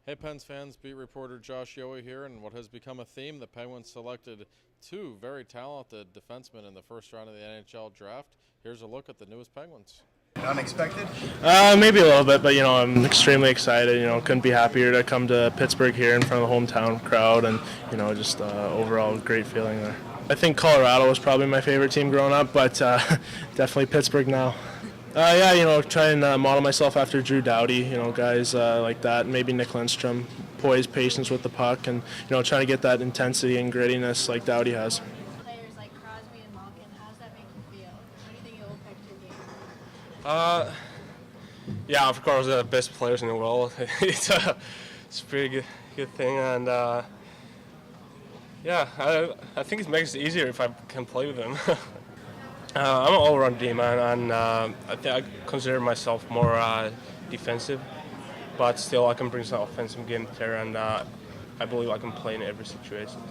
Hey Pens fans, beat reporter Josh Yohe here, and what has become a theme, the Penguins selected two very talented defensemen in the first round of the NHL draft. Here's a look at the newest Penguins. Unexpected? Maybe a little bit, but I'm extremely excited. Couldn't be happier to come to Pittsburgh here in front of the hometown crowd, and just overall great feeling there. I think Colorado was probably my favorite team growing up, but definitely Pittsburgh now. Try and model myself after Drew Doughty, guys like that, maybe Nick Lindstrom, poise, patience with the puck, and, trying to get that intensity and grittiness like Doughty has. Players like Crosby and Malkin, how does that make you feel? How do you think it will affect your game? Yeah, of course, the best players in the world. it's a pretty good thing, and I think it makes it easier if I can play with them. I'm an all-around D-man, and I consider myself more defensive, but still I can bring some offensive game there, and I believe I can play in every situation.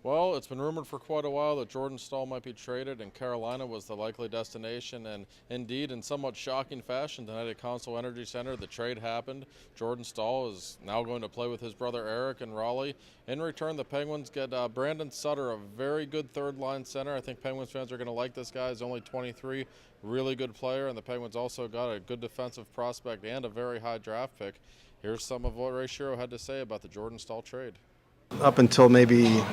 Well, it's been rumored for quite a while that Jordan Staal might be traded, and Carolina was the likely destination. And indeed, in somewhat shocking fashion, tonight at Consol Energy Center, the trade happened. Jordan Staal is now going to play with his brother Eric in Raleigh. In return, the Penguins get Brandon Sutter, a very good third-line center. I think Penguins fans are going to like this guy. He's only 23, really good player, and the Penguins also got a good defensive prospect and a very high draft pick. Here's some of what Ray Shero had to say about the Jordan Staal trade. Up until maybe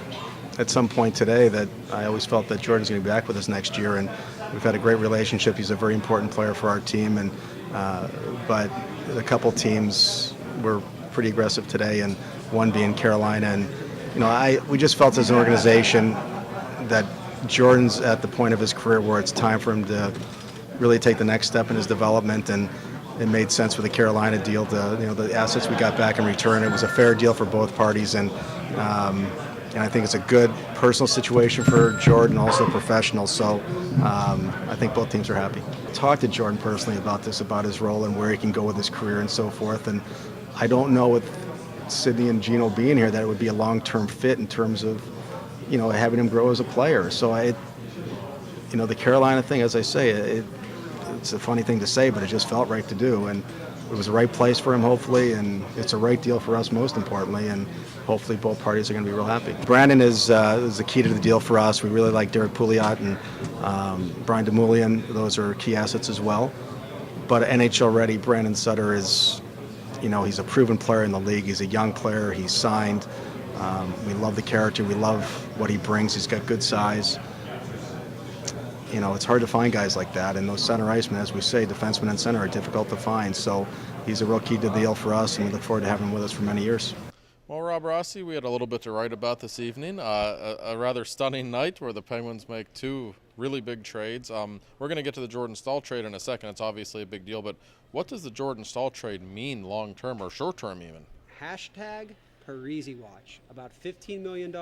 at some point today, that I always felt that Jordan's going to be back with us next year, and we've had a great relationship. He's a very important player for our team, and but a couple teams were pretty aggressive today, and one being Carolina. And we just felt as an organization that Jordan's at the point of his career where it's time for him to really take the next step in his development, and it made sense with the Carolina deal. The assets we got back in return, it was a fair deal for both parties, and I think it's a good personal situation for Jordan, also professional. So I think both teams are happy. I talked to Jordan personally about this, about his role and where he can go with his career and so forth. And I don't know with Sidney and Gino being here that it would be a long-term fit in terms of having him grow as a player. So the Carolina thing, as I say, it's a funny thing to say, but it just felt right to do, and it was the right place for him, hopefully, and it's a right deal for us, most importantly, and hopefully both parties are going to be real happy. Brandon is the key to the deal for us. We really like Derek Pouliot and Brian Demoulian. Those are key assets as well. But NHL-ready Brandon Sutter is, he's a proven player in the league. He's a young player. He's signed. We love the character. We love what he brings. He's got good size. It's hard to find guys like that, and those center icemen, as we say, defensemen and center, are difficult to find. So he's a real key to the deal for us, and we look forward to having him with us for many years. Well, Rob Rossi, we had a little bit to write about this evening. A rather stunning night where the Penguins make two really big trades. We're going to get to the Jordan Staal trade in a second. It's obviously a big deal, but what does the Jordan Staal trade mean long-term or short-term even? Hashtag Parisi Watch. About $15 million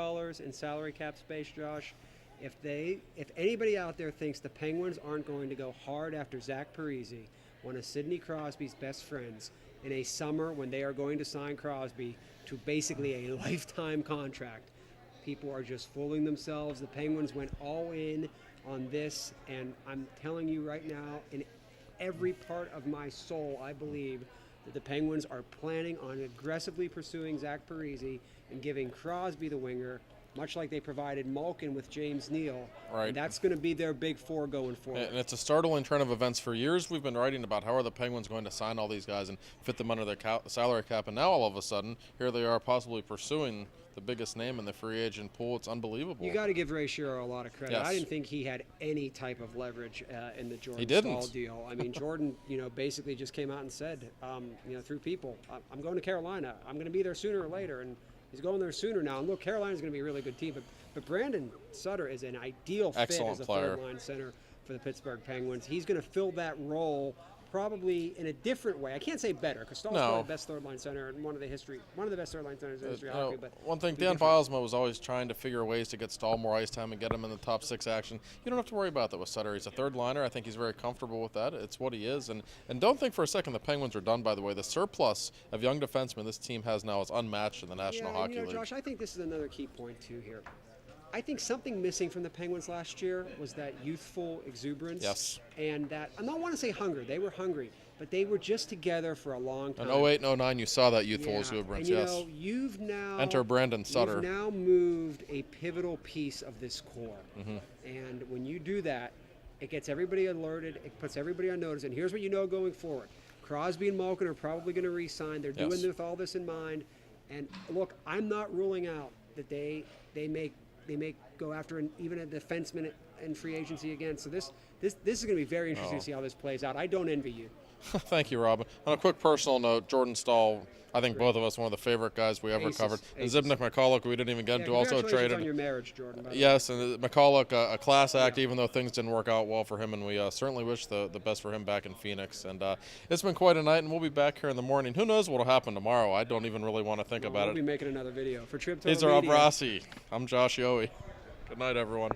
in salary cap space, Josh. If anybody out there thinks the Penguins aren't going to go hard after Zach Parise, one of Sidney Crosby's best friends, in a summer when they are going to sign Crosby to basically a lifetime contract, people are just fooling themselves. The Penguins went all in on this, and I'm telling you right now, in every part of my soul, I believe that the Penguins are planning on aggressively pursuing Zach Parise and giving Crosby the winger, much like they provided Malkin with James Neal. Right. And that's going to be their big four going forward. And it's a startling turn of events. For years, we've been writing about how are the Penguins going to sign all these guys and fit them under their salary cap, and now all of a sudden, here they are possibly pursuing the biggest name in the free agent pool. It's unbelievable. You got to give Ray Shero a lot of credit. Yes. I didn't think he had any type of leverage in the Jordan Staal deal. I mean, Jordan, basically just came out and said, through people, I'm going to Carolina. I'm going to be there sooner or later, and he's going there sooner now. And look, Carolina's going to be a really good team, but Brandon Sutter is an ideal fit as a third-line center for the Pittsburgh Penguins. He's going to fill that role probably in a different way. I can't say better, because Stahl's probably the best third-line center and one of the best third-line centers in history of hockey. But one thing, Dan Bilesma was always trying to figure ways to get Stahl more ice time and get him in the top six action. You don't have to worry about that with Sutter. He's a third-liner. I think he's very comfortable with that. It's what he is. And don't think for a second the Penguins are done, by the way. The surplus of young defensemen this team has now is unmatched in the National Hockey League. Josh, I think this is another key point, too, here. I think something missing from the Penguins last year was that youthful exuberance. Yes. And that, I don't want to say hunger. They were hungry. but they were just together for a long In time. 08 and 09, you saw that youthful Yeah, exuberance, and, yes. you've now Enter Brandon Sutter. You've now moved a pivotal piece of this core, Mm-hmm. and when you do that, it gets everybody alerted. It puts everybody on notice. And here's what you know going forward: Crosby and Malkin are probably going to re-sign. They're doing Yes. this with all this in mind. And look, I'm not ruling out that they may go after even a defenseman in free agency again. So this is going to be very interesting to see how this plays out. I don't envy you. Thank you, Robin. On a quick personal note, Jordan Staal, I think both of us, one of the favorite guys we ever Aces, covered. And aces. Zbigniew McCulloch, we didn't even get into, also Congratulations traded. on your marriage, Jordan. By the way. Yes, and McCulloch, a class act, even though things didn't work out well for him, and we certainly wish the best for him back in Phoenix. And it's been quite a night, and we'll be back here in the morning. Who knows what will happen tomorrow? I don't even really want to think about We'll be it. making another video for Trip These Total are Media. Abrasi. I'm Josh Yohe. Good night, everyone.